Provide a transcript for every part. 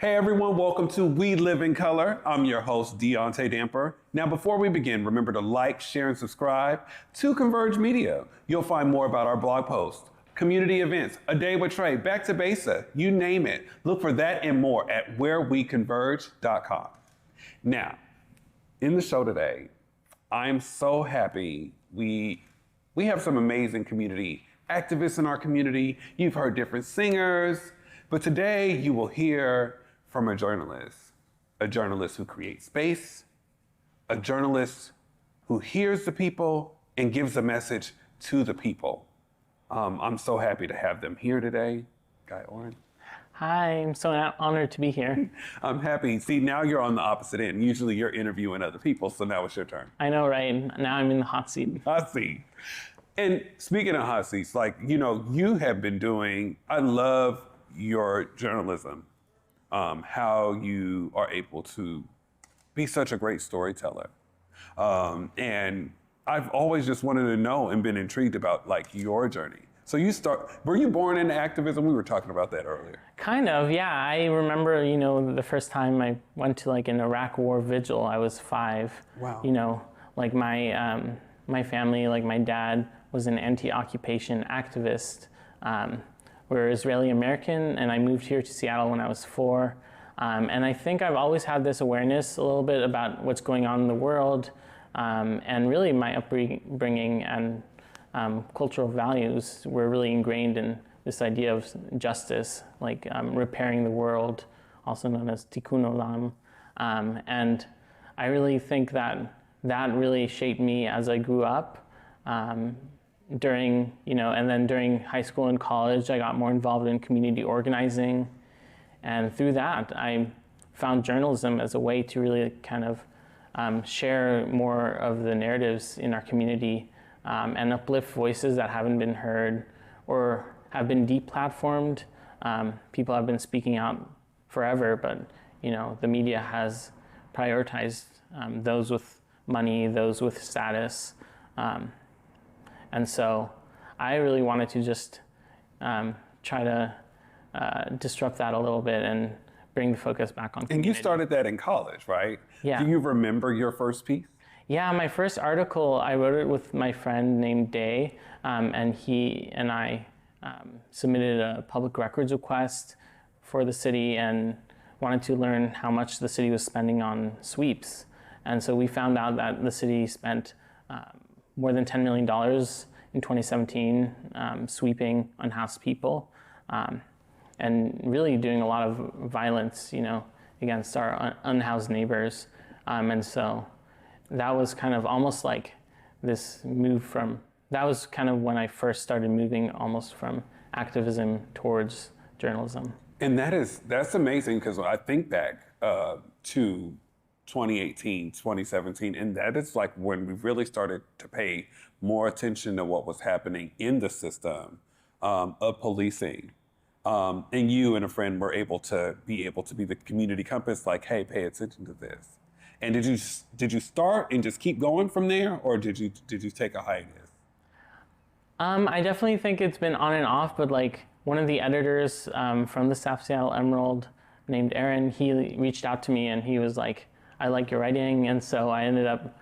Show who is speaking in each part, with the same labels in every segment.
Speaker 1: Hey everyone, welcome to We Live in Color. I'm your host, Deaunte Damper. Now, before we begin, remember to like, share, and subscribe to Converge Media. You'll find more about our blog posts, community events, A Day with Trey, Back to Basa, you name it. Look for that and more at whereweconverge.com. Now, in the show today, I'm so happy we have some amazing community activists in our community. You've heard different singers, but today you will hear from a journalist who creates space, a journalist who hears the people and gives a message to the people. I'm so happy to have them here today. Guy Oran.
Speaker 2: Hi, I'm so honored to be here.
Speaker 1: I'm happy. See, now you're on the opposite end. Usually you're interviewing other people, so now it's your turn.
Speaker 2: I know, right? Now I'm in the hot seat.
Speaker 1: Hot seat. And speaking of hot seats, you have been doing, I love your journalism. How you are able to be such a great storyteller. And I've always just wanted to know and been intrigued about your journey. So were you born into activism? We were talking about that earlier.
Speaker 2: Kind of, yeah. I remember, the first time I went to an Iraq War vigil, I was 5.
Speaker 1: Wow.
Speaker 2: My family, my dad was an anti-occupation activist. We're Israeli American, and I moved here to Seattle when I was 4. And I think I've always had this awareness a little bit about what's going on in the world, and really my upbringing and cultural values were really ingrained in this idea of justice, repairing the world, also known as tikkun olam. And I really think that really shaped me as I grew up. During high school and college, I got more involved in community organizing. And through that, I found journalism as a way to really kind of share more of the narratives in our community and uplift voices that haven't been heard or have been deplatformed. People have been speaking out forever, but the media has prioritized those with money, those with status. And so I really wanted to just try to disrupt that a little bit and bring the focus back on community.
Speaker 1: And you started that in college, right?
Speaker 2: Yeah.
Speaker 1: Do you remember your first piece?
Speaker 2: Yeah, my first article, I wrote it with my friend named Day, and he and I submitted a public records request for the city and wanted to learn how much the city was spending on sweeps. And so we found out that the city spent more than $10 million in 2017 sweeping unhoused people and really doing a lot of violence, against our unhoused neighbors. And so that was kind of almost like this move that was kind of when I first started moving almost from activism towards journalism.
Speaker 1: And that's amazing, because I think back to 2018, 2017, and that is when we really started to pay more attention to what was happening in the system of policing. And you and a friend were able to be the community compass, hey, pay attention to this. And did you start and just keep going from there, or did you take a hiatus?
Speaker 2: I definitely think it's been on and off, but one of the editors from the South Seattle Emerald named Oran, he reached out to me and he was like, I like your writing. And so I ended up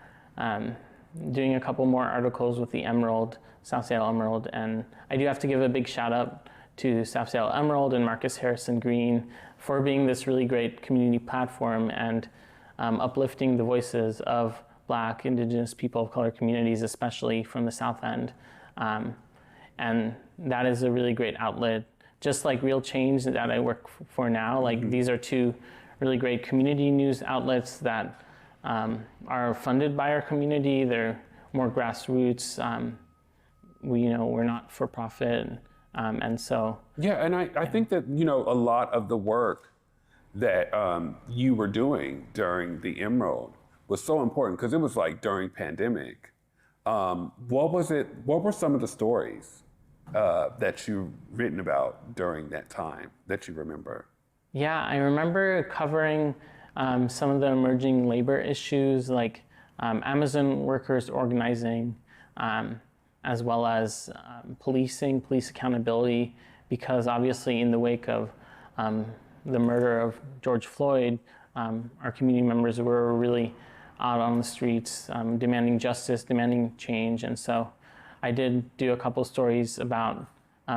Speaker 2: doing a couple more articles with the Emerald, South Seattle Emerald. And I do have to give a big shout out to South Seattle Emerald and Marcus Harrison Green for being this really great community platform and uplifting the voices of Black, Indigenous, people of color communities, especially from the South End. And that is a really great outlet. Just like Real Change that I work for now, these are two really great community news outlets that are funded by our community. They're more grassroots. We're not for profit. And so.
Speaker 1: Yeah, and I think that, a lot of the work that you were doing during the Emerald was so important, because it was during pandemic. What were some of the stories that you've written about during that time that you remember?
Speaker 2: Yeah, I remember covering some of the emerging labor issues, Amazon workers organizing, as well as police accountability, because obviously in the wake of the murder of George Floyd, our community members were really out on the streets, demanding justice, demanding change. And so I did do a couple stories about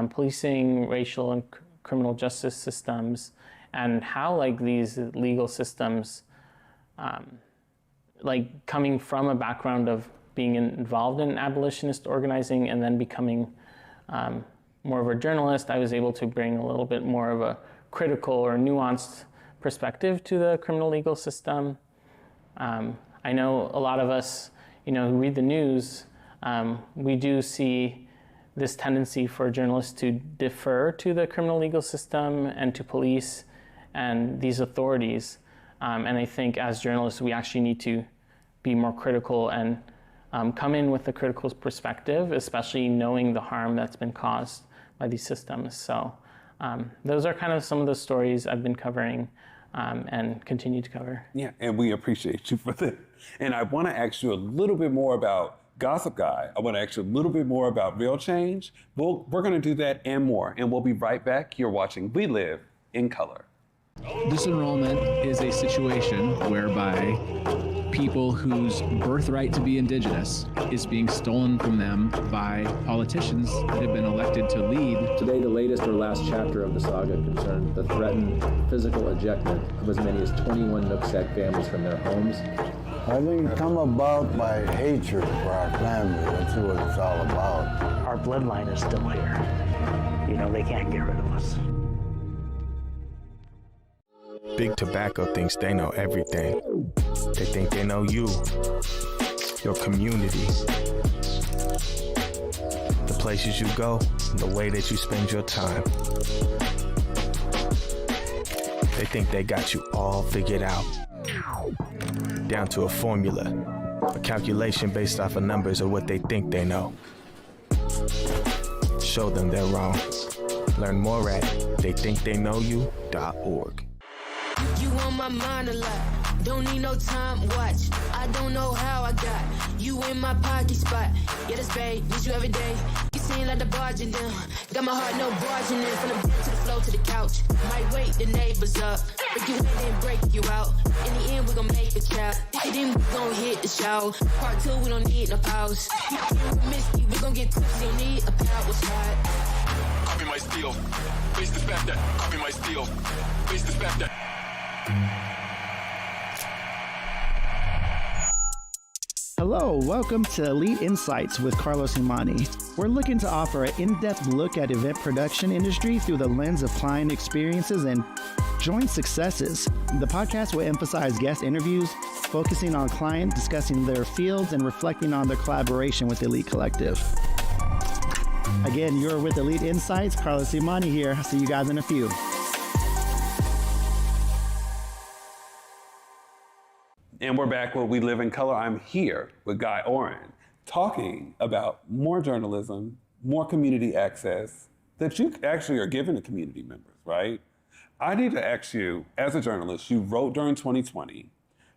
Speaker 2: policing, racial and criminal justice systems, and how like these legal systems, like coming from a background of being involved in abolitionist organizing and then becoming more of a journalist, I was able to bring a little bit more of a critical or nuanced perspective to the criminal legal system. I know a lot of us, who read the news, we do see this tendency for journalists to defer to the criminal legal system and to police and these authorities. And I think as journalists, we actually need to be more critical and come in with a critical perspective, especially knowing the harm that's been caused by these systems. So those are kind of some of the stories I've been covering and continue to cover.
Speaker 1: Yeah, and we appreciate you for that. And I want to ask you a little bit more about Gossip Guy. I want to ask you a little bit more about Real Change. We're going to do that and more. And we'll be right back. You're watching We Live in Color.
Speaker 3: Disenrollment is a situation whereby people whose birthright to be indigenous is being stolen from them by politicians that have been elected to lead.
Speaker 4: Today, the latest or last chapter of the saga concerned the threatened physical ejectment of as many as 21 Nooksack families from their homes.
Speaker 5: I think it's come about by hatred for our family. That's what it's all about.
Speaker 6: Our bloodline is still here. They can't get rid of us.
Speaker 7: Big Tobacco thinks they know everything. They think they know you, your community, the places you go, the way that you spend your time. They think they got you all figured out, down to a formula, a calculation based off of numbers of what they think they know. Show them they're wrong. Learn more at theythinktheyknowyou.org.
Speaker 8: You on my mind a lot, don't need no time watch. I don't know how I got you in my pocket spot. Yeah, that's babe, need you every day. You seem like the barging down, got my heart no barging in. From the bed to the floor to the couch, might wake the neighbors up. Break you in then break you out. In the end we gon' make a child. Then we gon' hit the show. Part 2 we don't need no pause. Miss you, we gon' get tipsy, don't need a power shot.
Speaker 9: Copy my steel, face the fact that. Copy my steel, face the fact that.
Speaker 10: Hello, welcome to Elite Insights with Carlos Imani. We're looking to offer an in-depth look at event production industry through the lens of client experiences and joint successes. The podcast will emphasize guest interviews, focusing on client, discussing their fields, and reflecting on their collaboration with Elite Collective. Again, you're with Elite Insights. Carlos Imani here. I'll see you guys in a few.
Speaker 1: And we're back with We Live in Color. I'm here with Guy Oran talking about more journalism, more community access that you actually are giving to community members, right? I need to ask you, as a journalist, you wrote during 2020,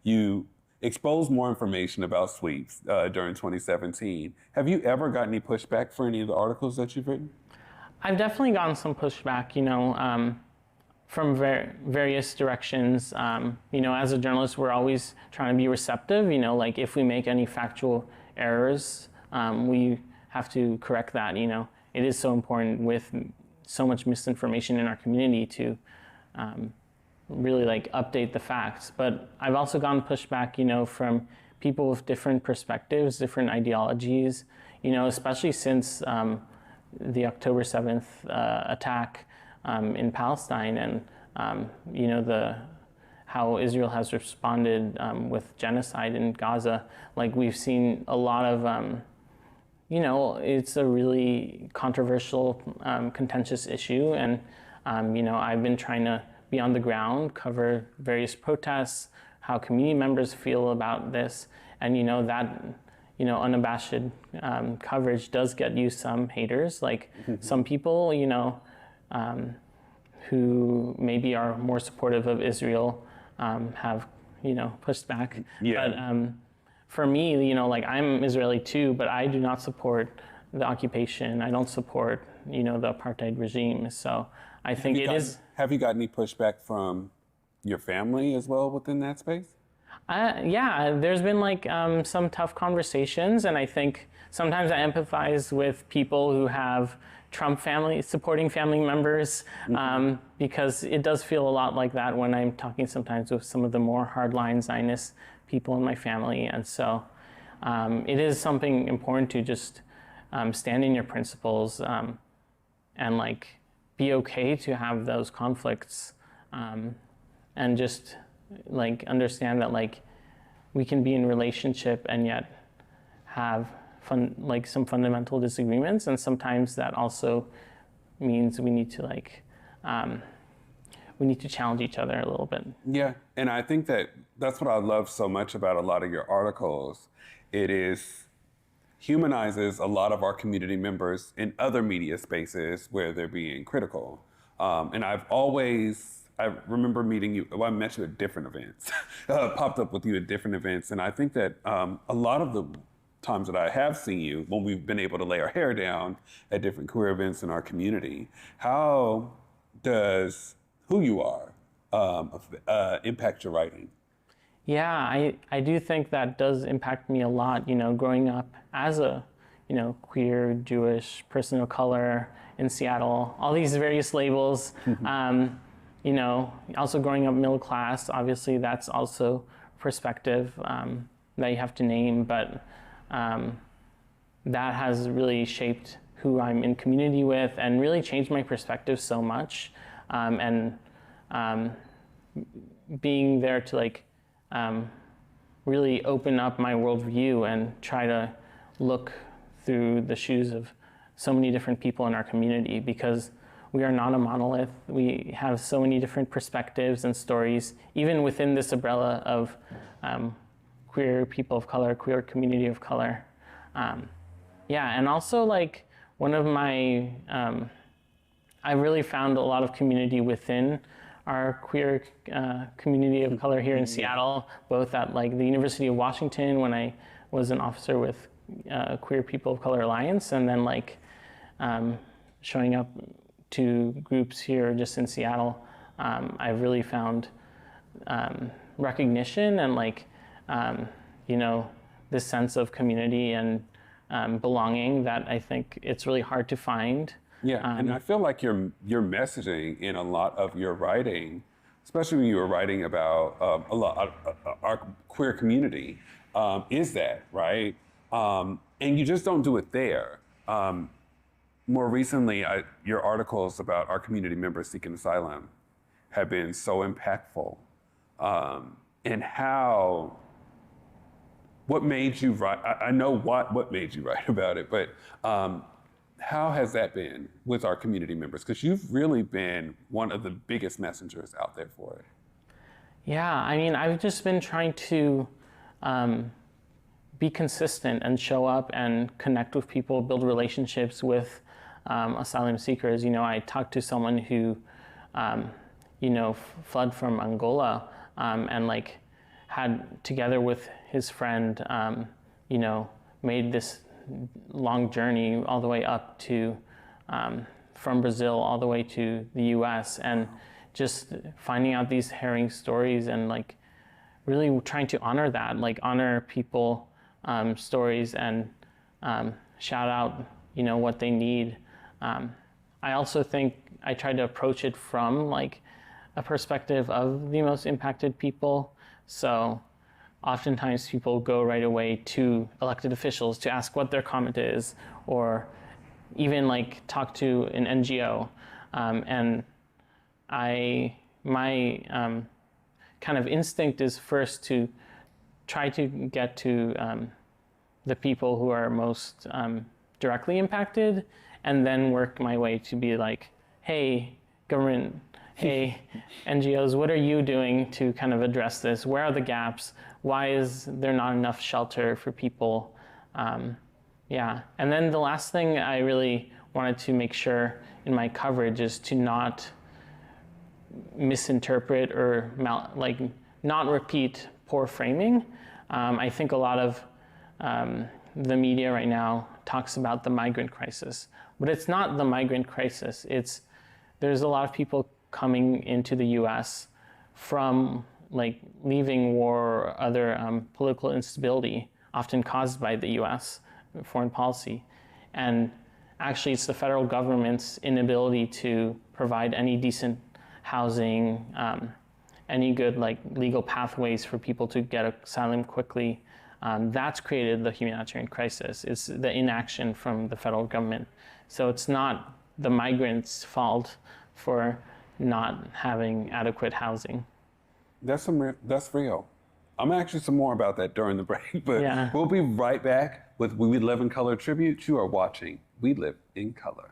Speaker 1: you exposed more information about sweeps during 2017. Have you ever gotten any pushback for any of the articles that you've written?
Speaker 2: I've definitely gotten some pushback, from various directions. As a journalist, we're always trying to be receptive. Like if we make any factual errors, we have to correct that. It is so important with so much misinformation in our community to really update the facts. But I've also gotten pushback, from people with different perspectives, different ideologies. Especially since the October 7th attack. In Palestine and how Israel has responded with genocide in Gaza. Like we've seen a lot of, it's a really controversial, contentious issue. And, I've been trying to be on the ground, cover various protests, how community members feel about this. And, that, unabashed coverage does get you some haters. Like some people, who maybe are more supportive of Israel have, pushed back.
Speaker 1: Yeah.
Speaker 2: But for me, I'm Israeli too, but I do not support the occupation. I don't support, the apartheid regime. So I think it is.
Speaker 1: Have you got any pushback from your family as well within that space?
Speaker 2: Yeah, there's been like some tough conversations, and I think sometimes I empathize with people who have Trump supporting family members, because it does feel a lot like that when I'm talking sometimes with some of the more hardline Zionist people in my family. And so it is something important to just stand in your principles and like be okay to have those conflicts, and just like understand that like we can be in relationship and yet have some fundamental disagreements, and sometimes that also means we need to challenge each other a little bit.
Speaker 1: Yeah, and I think that's what I love so much about a lot of your articles. It humanizes a lot of our community members in other media spaces where they're being critical. And I remember meeting you, I met you at different events, popped up with you at different events, and I think that a lot of the times that I have seen you, when we've been able to lay our hair down at different queer events in our community, how does who you are impact your writing?
Speaker 2: Yeah, I do think that does impact me a lot, growing up as a, queer, Jewish person of color in Seattle, all these various labels, also growing up middle class, obviously that's also perspective that you have to name, but that has really shaped who I'm in community with and really changed my perspective so much. And being there to really open up my worldview and try to look through the shoes of so many different people in our community, because we are not a monolith. We have so many different perspectives and stories, even within this umbrella of queer people of color, queer community of color. And also one of my, I really found a lot of community within our queer community of color here in Seattle, both at the University of Washington when I was an officer with Queer People of Color Alliance, and then showing up to groups here just in Seattle. I've really found recognition and this sense of community and belonging that I think it's really hard to find.
Speaker 1: Yeah, and I feel like your messaging in a lot of your writing, especially when you were writing about our queer community, is that, right? And you just don't do it there. More recently, your articles about our community members seeking asylum have been so impactful. And what made you write? I know what made you write about it, but how has that been with our community members? Because you've really been one of the biggest messengers out there for it.
Speaker 2: Yeah, I mean, I've just been trying to be consistent and show up and connect with people, build relationships with asylum seekers. I talked to someone who, fled from Angola and had, together with his friend, made this long journey all the way up to, from Brazil all the way to the US, and just finding out these harrowing stories and really trying to honor that, honor people, stories, and shout out, what they need. I also think I try to approach it from a perspective of the most impacted people. So oftentimes people go right away to elected officials to ask what their comment is, or even talk to an NGO. And my kind of instinct is first to try to get to the people who are most directly impacted, and then work my way to be hey, government, hey, NGOs, what are you doing to kind of address this? Where are the gaps? Why is there not enough shelter for people? And then the last thing I really wanted to make sure in my coverage is to not misinterpret or not repeat poor framing. I think a lot of the media right now talks about the migrant crisis, but it's not the migrant crisis. there's a lot of people coming into the U.S. from like leaving war or other political instability, often caused by the U.S. foreign policy. And actually, it's the federal government's inability to provide any decent housing, any good like legal pathways for people to get asylum quickly. That's created the humanitarian crisis. It's the inaction from the federal government. So it's not the migrants' fault for not having adequate housing.
Speaker 1: That's real. I'm actually some more about that during the break, but we'll be right back with We Live in Color tribute. You are watching We Live in Color.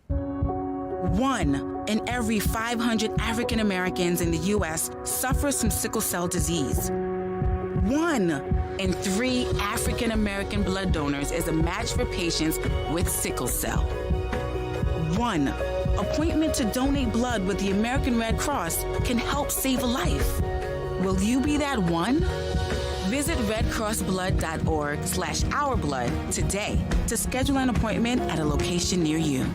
Speaker 11: 1 in every 500 African Americans in the U.S. suffers from sickle cell disease. 1 in 3 African American blood donors is a match for patients with sickle cell. 1 appointment to donate blood with the American Red Cross can help save a life. Will you be that one? Visit redcrossblood.org/ourblood today to schedule an appointment at a location near you.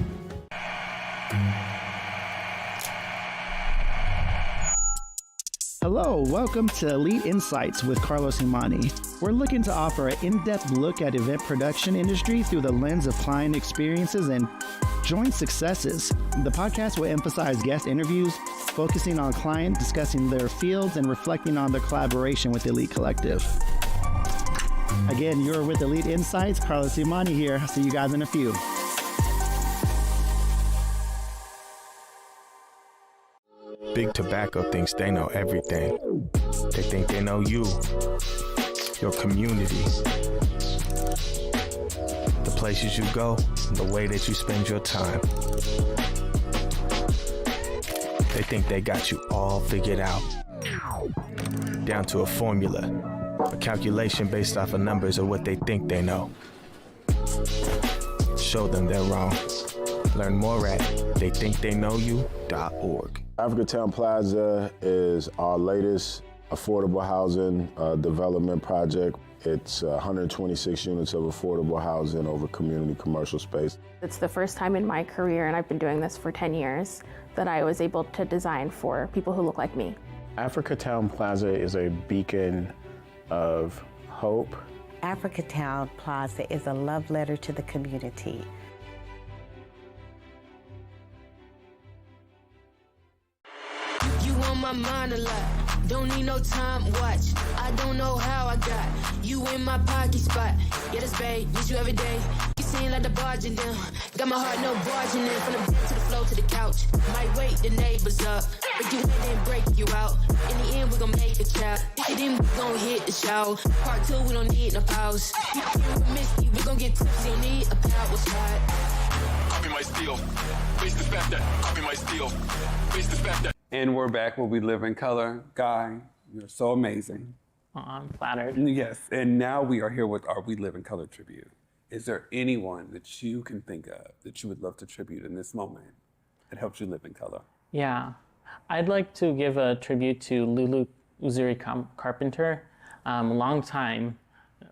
Speaker 10: Hello, welcome to Elite Insights with Carlos Imani. We're looking to offer an in-depth look at event production industry through the lens of client experiences and joint successes. The podcast will emphasize guest interviews, focusing on client discussing their fields and reflecting on their collaboration with Elite Collective. Again, you're with Elite Insights. Carlos Imani here. I'll see you guys in a few.
Speaker 7: Big Tobacco thinks they know everything. They think they know you, your community, the places you go, the way that you spend your time. They think they got you all figured out, down to a formula, a calculation based off of numbers of what they think they know. Show them they're wrong. Learn more at theythinktheyknowyou.org.
Speaker 12: Africatown Plaza is our latest affordable housing development project. It's 126 units of affordable housing over community commercial space.
Speaker 13: It's the first time in my career, and I've been doing this for 10 years, that I was able to design for people who look like me.
Speaker 14: Africatown Plaza is a beacon of hope.
Speaker 15: Africatown Plaza is a love letter to the community.
Speaker 8: On my mind a lot, don't need no time watch. I don't know how I got you in my pocket spot. Yeah, that's babe, need you every day. You seem like the barging down, got my heart no barging in. From the bed to the floor to the couch, might wake the neighbors up, but you in and break you out. In the end, we gon' make a child. Then we gon' hit the show. Part 2, we don't need no pause. We miss you, we gon' get tipsy, don't need a power spot.
Speaker 9: Copy my steel, face the fact that. Copy my steel, face the fact that.
Speaker 1: And we're back where We Live in Color. Guy, you're so amazing.
Speaker 2: Oh, I'm flattered.
Speaker 1: Yes, and now we are here with our We Live in Color tribute. Is there anyone that you can think of that you would love to tribute in this moment that helps you live in color?
Speaker 2: Yeah, I'd like to give a tribute to Lulu Uzuri Carpenter, longtime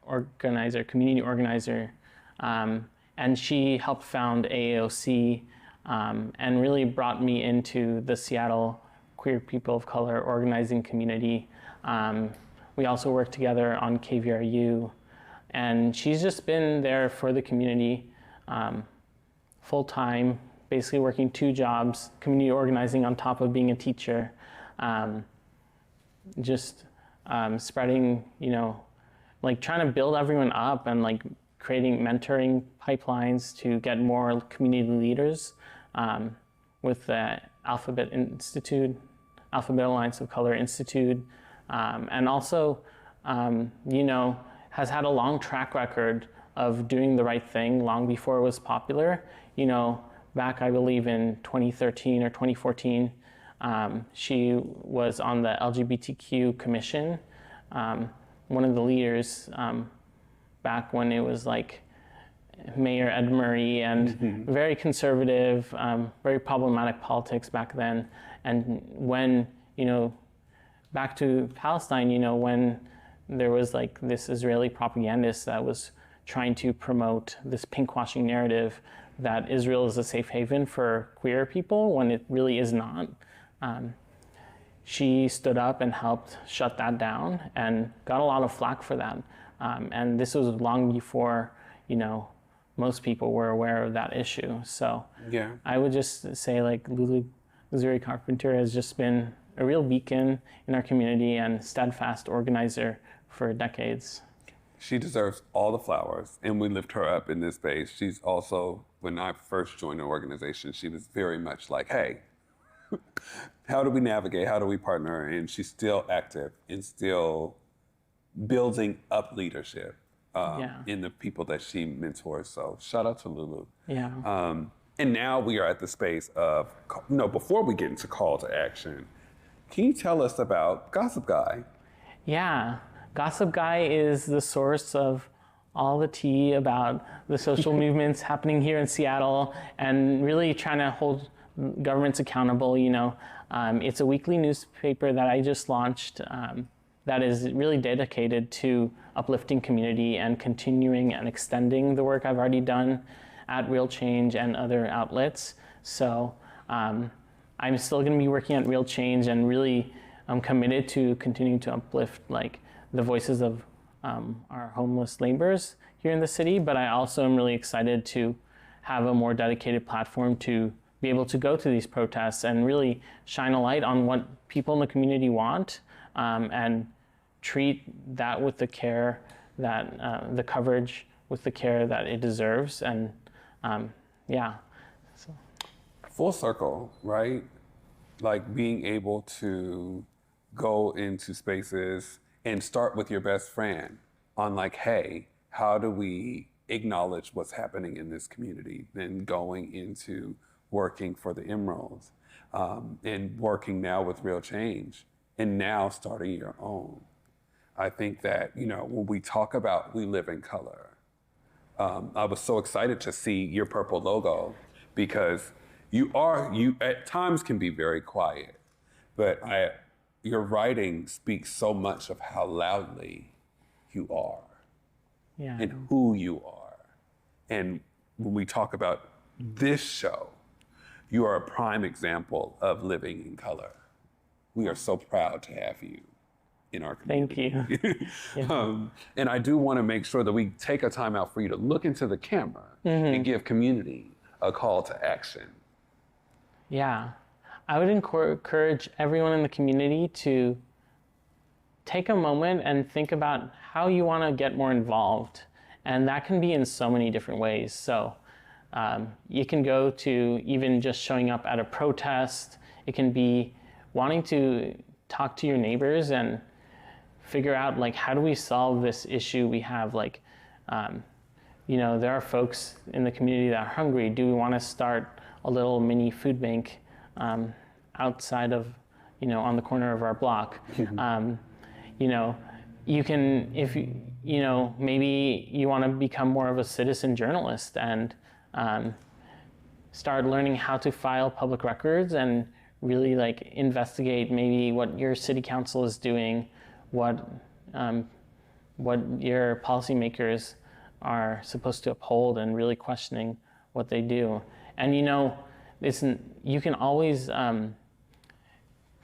Speaker 2: organizer, community organizer, and she helped found AAOC and really brought me into the Seattle queer people of color organizing community. We also worked together on KVRU, and she's just been there for the community full time, basically working 2 jobs, community organizing on top of being a teacher, spreading, like trying to build everyone up and like creating mentoring pipelines to get more community leaders with the Alphabet Alliance of Color Institute, and also, has had a long track record of doing the right thing long before it was popular. Back, I believe, in 2013 or 2014, she was on the LGBTQ Commission, one of the leaders back when it was like Mayor Ed Murray and very conservative, very problematic politics back then. And when, back to Palestine, when there was like this Israeli propagandist that was trying to promote this pinkwashing narrative that Israel is a safe haven for queer people when it really is not. She stood up and helped shut that down and got a lot of flack for that. And this was long before, most people were aware of that issue. So
Speaker 1: yeah.
Speaker 2: I would just say like Lulu Missouri Carpenter has just been a real beacon in our community and steadfast organizer for decades.
Speaker 1: She deserves all the flowers, and we lift her up in this space. She's also, when I first joined the organization, she was very much like, hey, how do we navigate? How do we partner? And she's still active and still building up leadership in the people that she mentors. So shout out to Lulu.
Speaker 2: Yeah.
Speaker 1: And now we are at the space of, before we get into call to action, can you tell us about Gossip Guy?
Speaker 2: Yeah. Gossip Guy is the source of all the tea about the social movements happening here in Seattle and really trying to hold governments accountable. It's a weekly newspaper that I just launched that is really dedicated to uplifting community and continuing and extending the work I've already done at Real Change and other outlets. So I'm still going to be working at Real Change, and really I'm committed to continuing to uplift the voices of our homeless laborers here in the city, but I also am really excited to have a more dedicated platform to be able to go to these protests and really shine a light on what people in the community want, and treat that with the care that, the coverage with the care that it deserves. And So.
Speaker 1: Full circle, right? Like being able to go into spaces and start with your best friend on hey, how do we acknowledge what's happening in this community? Then going into working for the Emeralds, and working now with Real Change, and now starting your own. I think that, when we talk about We Live in Color, I was so excited to see your purple logo, because you at times can be very quiet, but your writing speaks so much of how loudly you are and who you are. And when we talk about this show, you are a prime example of living in color. We are so proud to have you in our community.
Speaker 2: Thank you. Yeah.
Speaker 1: And I do want to make sure that we take a time out for you to look into the camera and give community a call to action.
Speaker 2: Yeah. I would encourage everyone in the community to take a moment and think about how you want to get more involved. And that can be in so many different ways. So you can go to even just showing up at a protest. It can be wanting to talk to your neighbors and figure out how do we solve this issue we have. There are folks in the community that are hungry. Do we want to start a little mini food bank outside of, on the corner of our block? You can, if maybe you want to become more of a citizen journalist and start learning how to file public records and really investigate maybe what your city council is doing, what your policymakers are supposed to uphold, and really questioning what they do. And you can always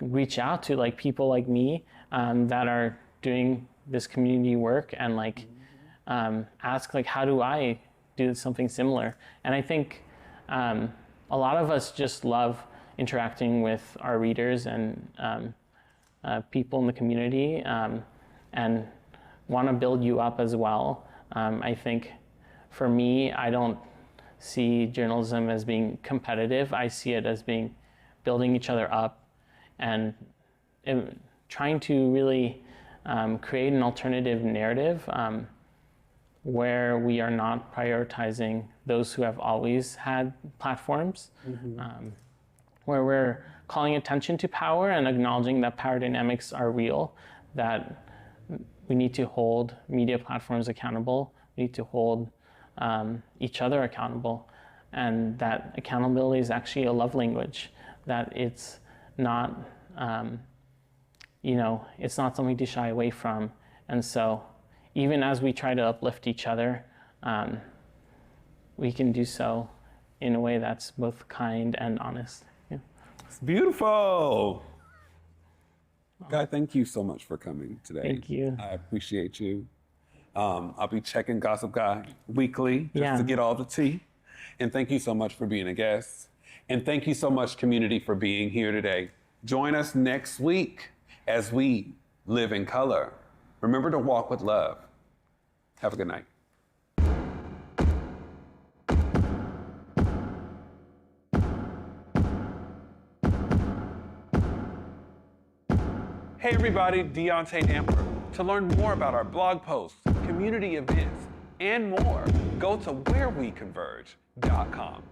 Speaker 2: reach out to people like me that are doing this community work and ask how do I do something similar? And I think a lot of us just love interacting with our readers and people in the community, and want to build you up as well. I think for me, I don't see journalism as being competitive. I see it as being building each other up and trying to really create an alternative narrative where we are not prioritizing those who have always had platforms, where we're calling attention to power and acknowledging that power dynamics are real, that we need to hold media platforms accountable, we need to hold each other accountable, and that accountability is actually a love language, that it's not, it's not something to shy away from. And so even as we try to uplift each other, we can do so in a way that's both kind and honest. Yeah.
Speaker 1: It's beautiful. Guy, thank you so much for coming today.
Speaker 2: Thank you.
Speaker 1: I appreciate you. I'll be checking Gossip Guy weekly just to get all the tea. And thank you so much for being a guest. And thank you so much, community, for being here today. Join us next week as we live in color. Remember to walk with love. Have a good night. Hey everybody, Deaunte Damper. To learn more about our blog posts, community events, and more, go to whereweconverge.com.